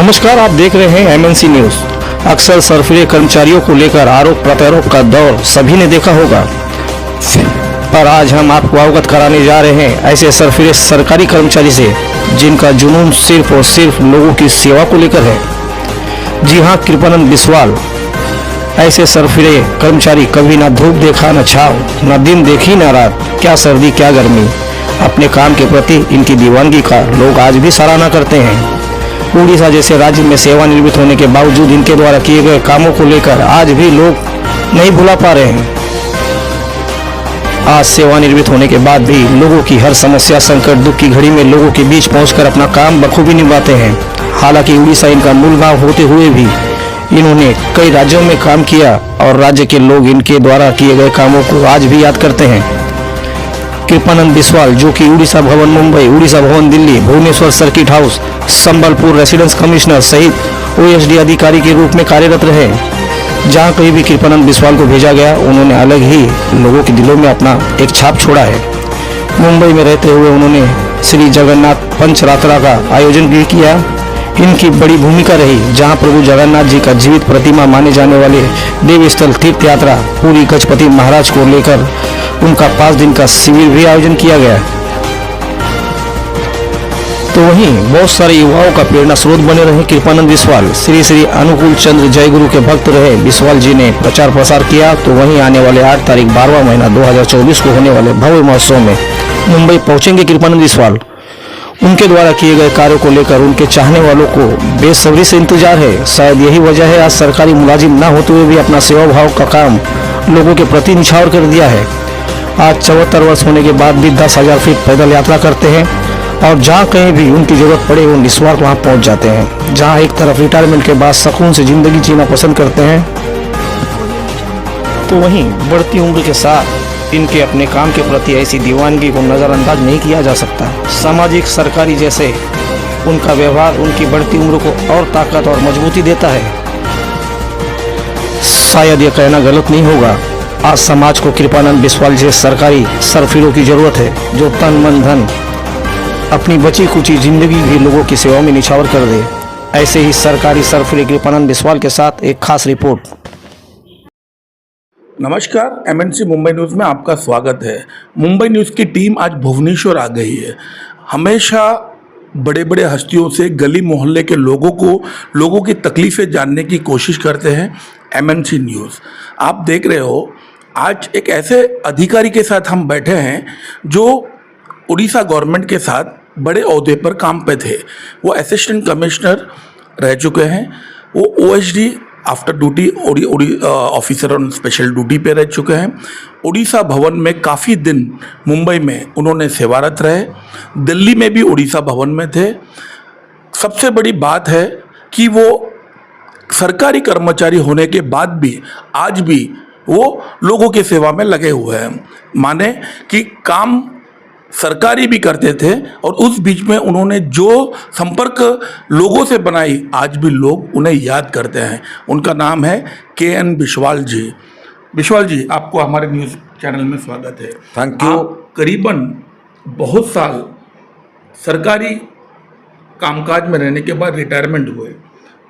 नमस्कार, आप देख रहे हैं एमएनसी न्यूज। अक्सर सरफिरे कर्मचारियों को लेकर आरोप प्रत्यारोप का दौर सभी ने देखा होगा, पर आज हम आपको अवगत कराने जा रहे हैं ऐसे सरफिरे सरकारी कर्मचारी से जिनका जुनून सिर्फ और सिर्फ लोगों की सेवा को लेकर है। जी हाँ, कृपानंद बिस्वाल ऐसे सरफिरे कर्मचारी कभी ना धूप देखा न छाव, न दिन देखी न रात, क्या सर्दी क्या गर्मी। अपने काम के प्रति इनकी दीवानगी का लोग आज भी सराहना करते हैं। उड़ीसा जैसे राज्य में सेवानिवृत्त होने के बावजूद इनके द्वारा किए गए कामों को लेकर आज भी लोग नहीं भुला पा रहे हैं। आज सेवानिवृत्त होने के बाद भी लोगों की हर समस्या, संकट, दुख की घड़ी में लोगों के बीच पहुंचकर अपना काम बखूबी निभाते हैं। हालांकि उड़ीसा इनका मूल गांव होते हुए भी इन्होंने कई राज्यों में काम किया और राज्य के लोग इनके द्वारा किए गए कामों को आज भी याद करते हैं। कृपानंद बिस्वाल, जो कि उड़ीसा भवन मुंबई, उड़ीसा भवन Delhi, Bhubaneswar circuit house, Sambalpur residence commissioner सहित ओएसडी अधिकारी के रूप में कार्यरत रहे। जहां कहीं भी कृपानंद बिस्वाल को भेजा गया, उन्होंने अलग ही लोगों के दिलों में अपना एक छाप छोड़ा है। मुंबई में रहते हुए उन्होंने श्री जगन्नाथ पंचरात्रा का आयोजन भी किया। इनकी बड़ी भूमिका रही, जहां प्रभु जगन्नाथ जी का जीवित प्रतिमा माने जाने वाले देवस्थल तीर्थ यात्रा पूरी गजपति महाराज को लेकर उनका 5 दिन का शिविर भी आयोजन किया गया। तो वहीं बहुत सारे युवाओं का प्रेरणा स्रोत बने रहे कृपानंद बिस्वाल। श्री श्री अनुकूल चंद्र जय गुरु के भक्त रहे बिस्वाल जी ने प्रचार प्रसार किया। तो वहीं आने वाले 8 तारीख 12वां महीना 2024 को होने वाले भव्य महोत्सव में मुंबई पहुंचेंगे कृपानंद बिस्वाल। उनके द्वारा किए गए कार्यों को लेकर उनके चाहने वालों को बेसब्री से इंतजार है। शायद यही वजह है आज सरकारी मुलाजिम न होते हुए भी अपना सेवा भाव का काम लोगों के प्रति निछावर कर दिया है। आज 74 वर्ष होने के बाद भी 10,000 फीट पैदल यात्रा करते हैं और जहाँ कहीं भी उनकी जरूरत पड़े वो निस्वार्थ वहाँ पहुँच जाते हैं। जहाँ एक तरफ रिटायरमेंट के बाद सुकून से जिंदगी जीना पसंद करते हैं, तो वहीं बढ़ती उम्र के साथ इनके अपने काम के प्रति ऐसी दीवानगी को नज़रअंदाज नहीं किया जा सकता। सामाजिक सरकारी जैसे उनका व्यवहार उनकी बढ़ती उम्र को और ताकत और मजबूती देता है। शायद यह कहना गलत नहीं होगा, आज समाज को कृपानंद बिस्वाल जैसे सरकारी सरफिरों की जरूरत है, जो तन मन धन अपनी बची कुची जिंदगी भी लोगों की सेवा में निछावर कर दे। ऐसे ही सरकारी सरफिरे कृपानंद बिस्वाल के साथ एक खास रिपोर्ट। नमस्कार, एमएनसी मुंबई न्यूज़ में आपका स्वागत है। मुंबई न्यूज़ की टीम आज भुवनेश्वर आ गई है। हमेशा बड़े बड़े हस्तियों से गली मोहल्ले के लोगों की तकलीफ़ें जानने की कोशिश करते हैं एमएनसी न्यूज़। आप देख रहे हो, आज एक ऐसे अधिकारी के साथ हम बैठे हैं जो उड़ीसा गवर्नमेंट के साथ बड़े ओहदे पर काम पे थे। वो असिस्टेंट कमिश्नर रह चुके हैं, वो OSD after duty officer on special duty पे रह चुके हैं। उड़ीसा भवन में काफ़ी दिन मुंबई में उन्होंने सेवारत रहे, दिल्ली में भी उड़ीसा भवन में थे। सबसे बड़ी बात है कि वो सरकारी कर्मचारी होने के बाद भी आज भी वो लोगों की सेवा में लगे हुए हैं। माने कि काम सरकारी भी करते थे और उस बीच में उन्होंने जो संपर्क लोगों से बनाई, आज भी लोग उन्हें याद करते हैं। उनका नाम है के.एन. बिस्वाल जी। बिस्वाल जी, आपको हमारे न्यूज़ चैनल में स्वागत है। Thank you. आप करीबन बहुत साल सरकारी कामकाज में रहने के बाद रिटायरमेंट हुए।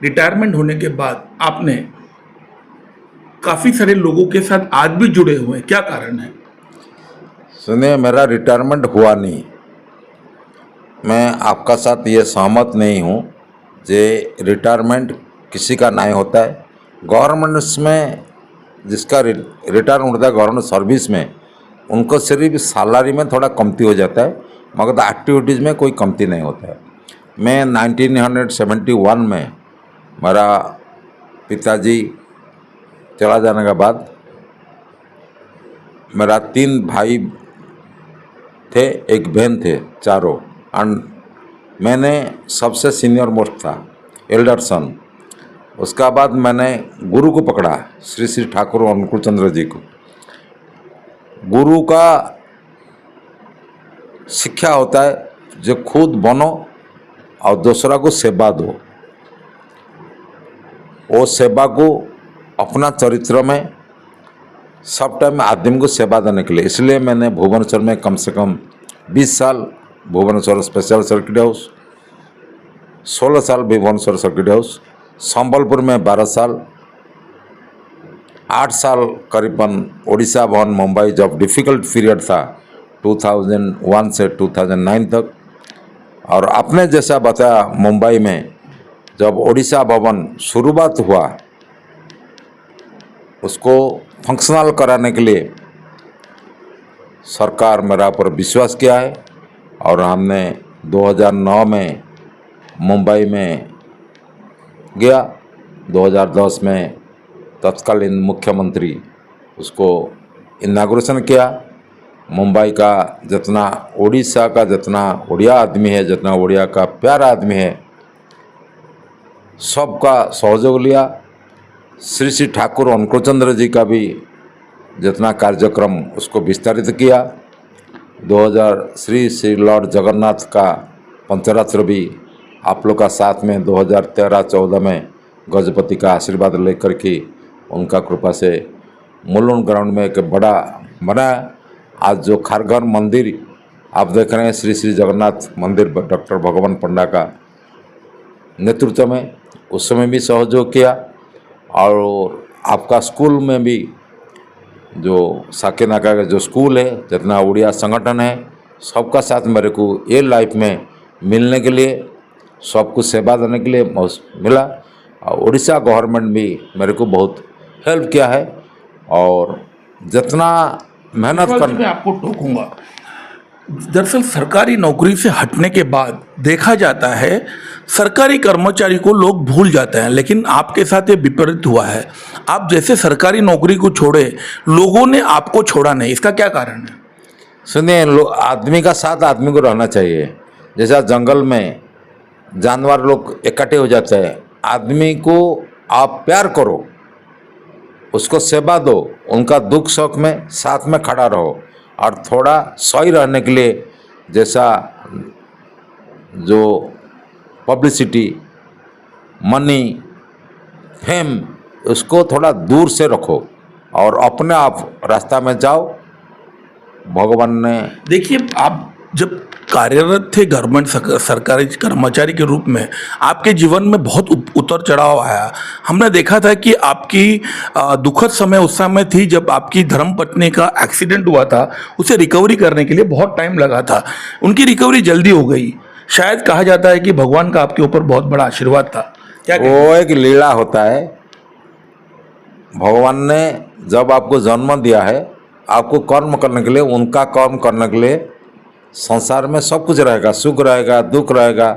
रिटायरमेंट होने के बाद आपने काफ़ी सारे लोगों के साथ आज भी जुड़े हुए हैं, क्या कारण है? सुनिए, मेरा रिटायरमेंट हुआ नहीं। मैं आपका साथ ये सहमत नहीं हूँ जे रिटायरमेंट किसी का नहीं होता है। गवर्नमेंट्स में जिसका रिटायर होता है गवर्नमेंट सर्विस में, उनको सिर्फ सैलरी में थोड़ा कमती हो जाता है, मगर एक्टिविटीज़ में कोई कमती नहीं होता है। मैं 1971 में मेरा पिताजी चला जाने के बाद मेरा 3 भाई थे, एक बहन थे, चारों, एंड मैंने सबसे सीनियर मोस्ट था, एल्डर सन। उसका बाद मैंने गुरु को पकड़ा, श्री श्री ठाकुर अनुकूल चंद्र जी को। गुरु का शिक्षा होता है जो खुद बनो और दूसरा को सेवा दो। वो सेवा को अपना चरित्र में सब टाइम आदमी को सेवा देने के लिए, इसलिए मैंने भुवनेश्वर में कम से कम 20 साल भुवनेश्वर स्पेशल सर्किट हाउस, 16 साल भुवनेश्वर सर्किट हाउस, संबलपुर में 12 साल, 8 साल करीबन ओडिशा भवन मुंबई, जब डिफ़िकल्ट पीरियड था 2001 से 2009 तक। और आपने जैसा बताया मुंबई में जब ओडिशा भवन शुरुआत हुआ उसको फंक्शनल कराने के लिए सरकार मेरा पर विश्वास किया है और हमने 2009 में मुंबई में गया, 2010 में तत्कालीन मुख्यमंत्री उसको इनाग्रेशन किया। मुंबई का जितना उड़ीसा का जितना उड़िया आदमी है, जितना उड़िया का प्यारा आदमी है, सबका सहयोग लिया। श्री श्री ठाकुर अंकुरचंद्र जी का भी जितना कार्यक्रम उसको विस्तारित किया। 2000 श्री श्री लॉर्ड जगन्नाथ का पंचरात्र भी आप लोग का साथ में 2013-14 में गजपति का आशीर्वाद लेकर के उनका कृपा से मुलुंड ग्राउंड में एक बड़ा बना। आज जो खारघर मंदिर आप देख रहे हैं, श्री श्री जगन्नाथ मंदिर डॉक्टर भगवान पंडा का नेतृत्व में, उस समय भी सहयोग किया। और आपका स्कूल में भी जो साकेनाका का जो स्कूल है, जितना उड़िया संगठन है, सबका साथ मेरे को ये लाइफ में मिलने के लिए, सबको सेवा देने के लिए मिला। और उड़ीसा गवर्नमेंट भी मेरे को बहुत हेल्प किया है। और जितना मेहनत कर, मैं आपको टोकूंगा। दरअसल सरकारी नौकरी से हटने के बाद देखा जाता है सरकारी कर्मचारी को लोग भूल जाते हैं, लेकिन आपके साथ ये विपरीत हुआ है। आप जैसे सरकारी नौकरी को छोड़े, लोगों ने आपको छोड़ा नहीं, इसका क्या कारण है? सुनिए, आदमी का साथ आदमी को रहना चाहिए। जैसा जंगल में जानवर लोग इकट्ठे हो जाते हैं, आदमी को आप प्यार करो, उसको सेवा दो, उनका दुख सुख में साथ में खड़ा रहो। और थोड़ा सही रहने के लिए जैसा जो पब्लिसिटी, मनी, फेम, उसको थोड़ा दूर से रखो और अपने आप रास्ता में जाओ। भगवान ने देखिए, आप जब कार्यरत थे गवर्नमेंट सरकारी कर्मचारी के रूप में, आपके जीवन में बहुत उतर चढ़ाव आया। हमने देखा था कि आपकी दुखद समय उस समय थी जब आपकी धर्मपत्नी का एक्सीडेंट हुआ था, उसे रिकवरी करने के लिए बहुत टाइम लगा था। उनकी रिकवरी जल्दी हो गई। शायद कहा जाता है कि भगवान का आपके ऊपर बहुत बड़ा आशीर्वाद था। क्या वो एक लीला होता है। भगवान ने जब आपको जन्म दिया है, आपको कर्म करने के लिए, उनका कर्म करने के लिए संसार में सब कुछ रहेगा, सुख रहेगा, दुख रहेगा।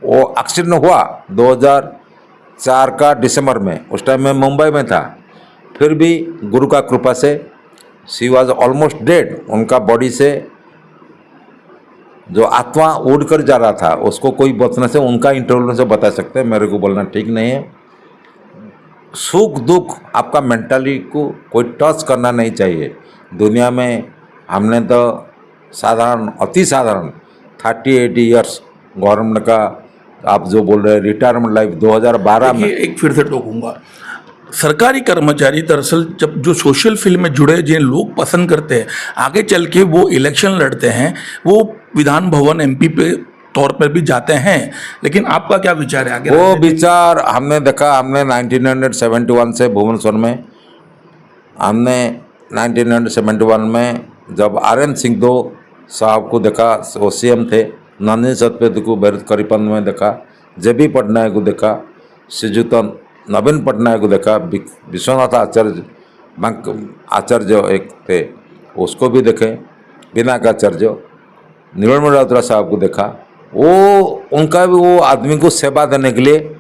वो एक्सीडेंट हुआ 2004 का दिसंबर में, उस टाइम मैं मुंबई में था। फिर भी गुरु का कृपा से शी वॉज ऑलमोस्ट डेड। उनका बॉडी से जो आत्मा उड़ कर जा रहा था, उसको कोई बचने से, उनका इंटरव्यू से बता सकते हैं, मेरे को बोलना ठीक नहीं है। सुख दुख आपका मेंटली को कोई टच करना नहीं चाहिए। दुनिया में हमने तो साधारण, अति साधारण 38 ईयर्स गवर्नमेंट का, आप जो बोल रहे हैं रिटायरमेंट लाइफ 2012 में। एक फिर से टोकूंगा, सरकारी कर्मचारी दरअसल जब जो सोशल फील्ड में जुड़े, जिन लोग पसंद करते हैं, आगे चल के वो इलेक्शन लड़ते हैं, वो विधान भवन एमपी पे तौर पर भी जाते हैं। लेकिन आपका क्या विचार है आगे? वो विचार हमने देखा, हमने 1971 से भुवनेश्वर में, हमने 1971 में जब RN सिंह साहब को देखा, वो CM थे, नंदिनी सतपथी को करीपन में देखा, JB पटनायक को देखा, श्रीजुत नवीन पटनायक को देखा, विश्वनाथ आचार्य एक थे, उसको भी देखे, पिनाकाचार्य, नीलमणि राउतराय साहब को देखा। वो उनका भी, वो आदमी को सेवा देने के लिए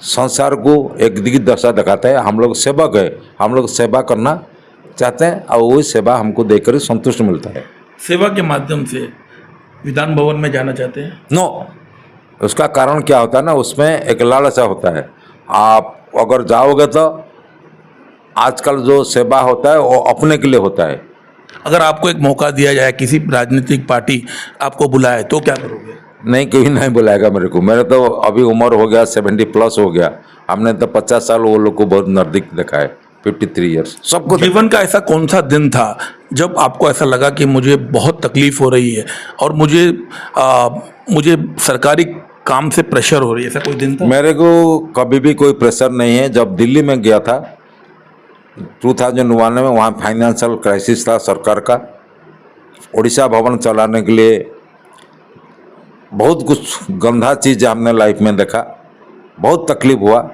संसार को एक दिग्गज दशा दिखाते हैं। हम लोग सेवक है, हम लोग सेवा करना चाहते हैं और वही सेवा हमको देकर संतुष्ट मिलता है। सेवा के माध्यम से विधान भवन में जाना चाहते हैं? नो, उसका कारण क्या होता है ना, उसमें एक लालसा होता है। आप अगर जाओगे तो आजकल जो सेवा होता है वो अपने के लिए होता है। अगर आपको एक मौका दिया जाए, किसी राजनीतिक पार्टी आपको बुलाए, तो क्या करोगे? नहीं, कोई नहीं बुलाएगा मेरे को। मेरे तो अभी उम्र हो गया, 70+ हो गया। हमने तो 50 साल वो लोग को बहुत नज़दीक देखा है, 53 ईयर्स सबको। जीवन का ऐसा कौन सा दिन था जब आपको ऐसा लगा कि मुझे बहुत तकलीफ हो रही है और मुझे सरकारी काम से प्रेशर हो रही है, ऐसा कोई दिन था? मेरे को कभी भी कोई प्रेशर नहीं है। जब दिल्ली में गया था 2001 में, वहाँ फाइनेंशियल क्राइसिस था सरकार का। उड़ीसा भवन चलाने के लिए बहुत कुछ गंदा चीज़ हमने लाइफ में देखा, बहुत तकलीफ हुआ।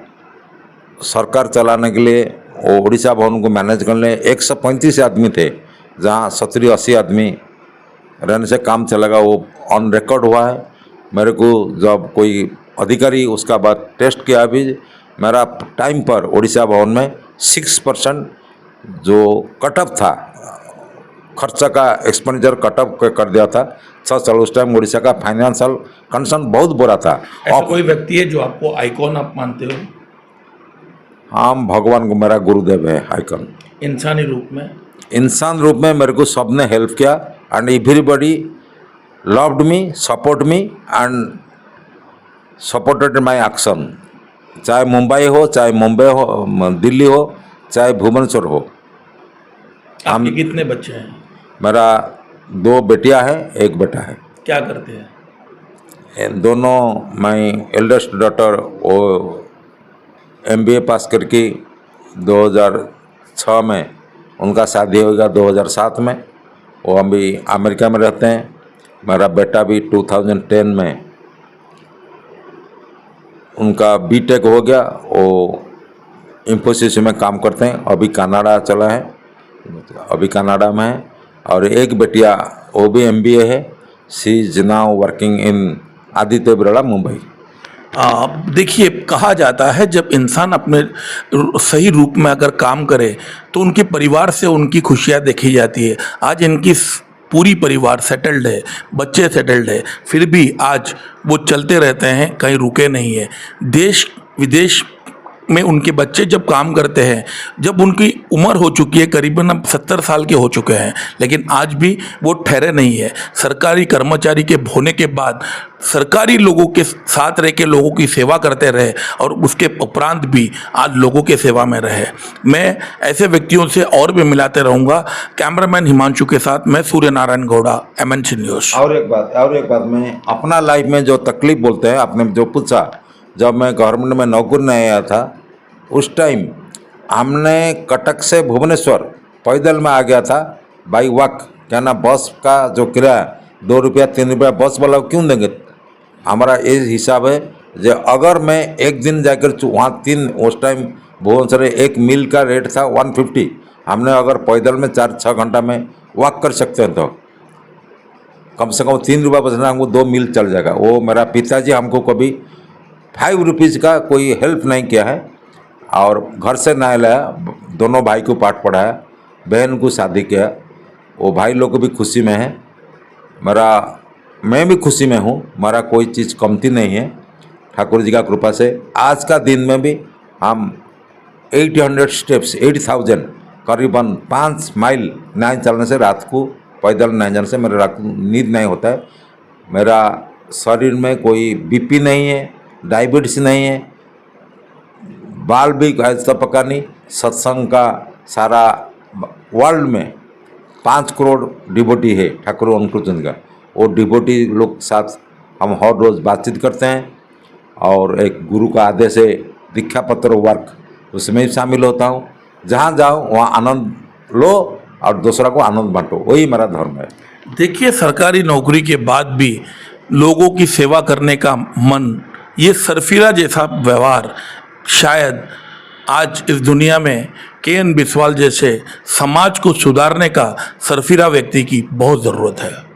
सरकार चलाने के लिए वो उड़ीसा भवन को मैनेज करने 135 आदमी थे, जहाँ 70-80 आदमी रहने से काम चलेगा, वो ऑन रिकॉर्ड हुआ है। मेरे को जब कोई अधिकारी उसका बाद टेस्ट किया, भी मेरा टाइम पर उड़ीसा भवन में 6% जो कटअप था, खर्चा का एक्सपेंडिचर कटअप कर दिया था। चलो उस टाइम उड़ीसा का फाइनेंशियल कंडीशन बहुत बुरा था। ऐसा कोई व्यक्ति है जो आपको आइकॉन आप मानते हो? हाँ, भगवान को मेरा गुरुदेव है आइकन। इंसानी रूप में? इंसान रूप में मेरे को सबने हेल्प किया and everybody loved me, support me and supported my action. चाहे मुंबई हो, चाहे मुंबई हो, दिल्ली हो, चाहे भुवनेश्वर हो। आपके कितने बच्चे हैं? मेरा 2 बेटियां हैं, 1 बेटा है। क्या करते हैं? दोनों, माय एल्डेस्ट डॉटर वो MBA पास करके 2006 में, उनका शादी हो गया 2007 में। वो अभी अमेरिका में रहते हैं। मेरा बेटा भी 2010 में उनका BTech हो गया, वो इंफोसिस में काम करते हैं। अभी कनाडा चला है, अभी कनाडा में है। और 1 बेटिया, वो भी MBA है। She is now working in Aditya Birla Mumbai. देखिए, कहा जाता है जब इंसान अपने सही रूप में अगर काम करे तो उनके परिवार से उनकी खुशियां देखी जाती है। आज इनकी पूरी परिवार सेटल्ड है, बच्चे सेटल्ड है, फिर भी आज वो चलते रहते हैं, कहीं रुके नहीं है। देश विदेश में उनके बच्चे जब काम करते हैं, जब उनकी उम्र हो चुकी है, करीबन अब 70 साल के हो चुके हैं, लेकिन आज भी वो ठहरे नहीं है। सरकारी कर्मचारी के होने के बाद सरकारी लोगों के साथ रह के लोगों की सेवा करते रहे और उसके उपरांत भी आज लोगों के सेवा में रहे। मैं ऐसे व्यक्तियों से और भी मिलाते रहूँगा। कैमरामैन हिमांशु के साथ मैं सूर्य नारायण गौड़ा, MNC न्यूज़। और एक बात मैं अपना लाइफ में जो तकलीफ बोलते हैं, आपने जो पूछा, जब मैं गवर्नमेंट में नौकरी नहीं आया था, उस टाइम हमने कटक से भुवनेश्वर पैदल में आ गया था, बाई वॉक। क्या ना, बस का जो किराया 2 रुपया 3 रुपया बस वाला क्यों देंगे? हमारा ये हिसाब है जो अगर मैं एक दिन जाकर वहाँ 3, उस टाइम भुवनेश्वर 1 मील का रेट था 150, हमने अगर पैदल में 4-6 घंटा में वॉक कर सकते हैं तो कम से कम 3 रुपया बचना, हमको 2 मील चल जाएगा। वो मेरा पिताजी हमको कभी 5 रुपीज़ का कोई हेल्प नहीं किया है और घर से नहीं लाया। दोनों भाई को पाठ पढ़ाया, बहन को शादी किया। वो भाई लोग को भी खुशी में है, मैं भी खुशी में हूँ। मेरा कोई चीज़ कमती नहीं है, ठाकुर जी का कृपा से। आज का दिन में भी हम 800 स्टेप्स, 8000 करीबन 5 माइल नहीं चलने से, रात को पैदल नहीं जाने से मेरे रात को नींद नहीं होता है। मेरा शरीर में कोई BP नहीं है, डायबिटीज नहीं है, बाल भी ऐसा पका नहीं। सत्संग का सारा वर्ल्ड में 5 करोड़ डिवोटी है ठाकुर अनुकूल का। वो डिवोटी लोग साथ हम हर रोज़ बातचीत करते हैं और एक गुरु का आदेश है दीक्षा पत्र वर्क, उसमें भी शामिल होता हूँ। जहाँ जाओ वहाँ आनंद लो और दूसरा को आनंद बांटो, वही मेरा धर्म है। देखिए, सरकारी नौकरी के बाद भी लोगों की सेवा करने का मन, ये सरफिरा जैसा व्यवहार शायद आज इस दुनिया में KN बिस्वाल जैसे समाज को सुधारने का सरफिरा व्यक्ति की बहुत ज़रूरत है।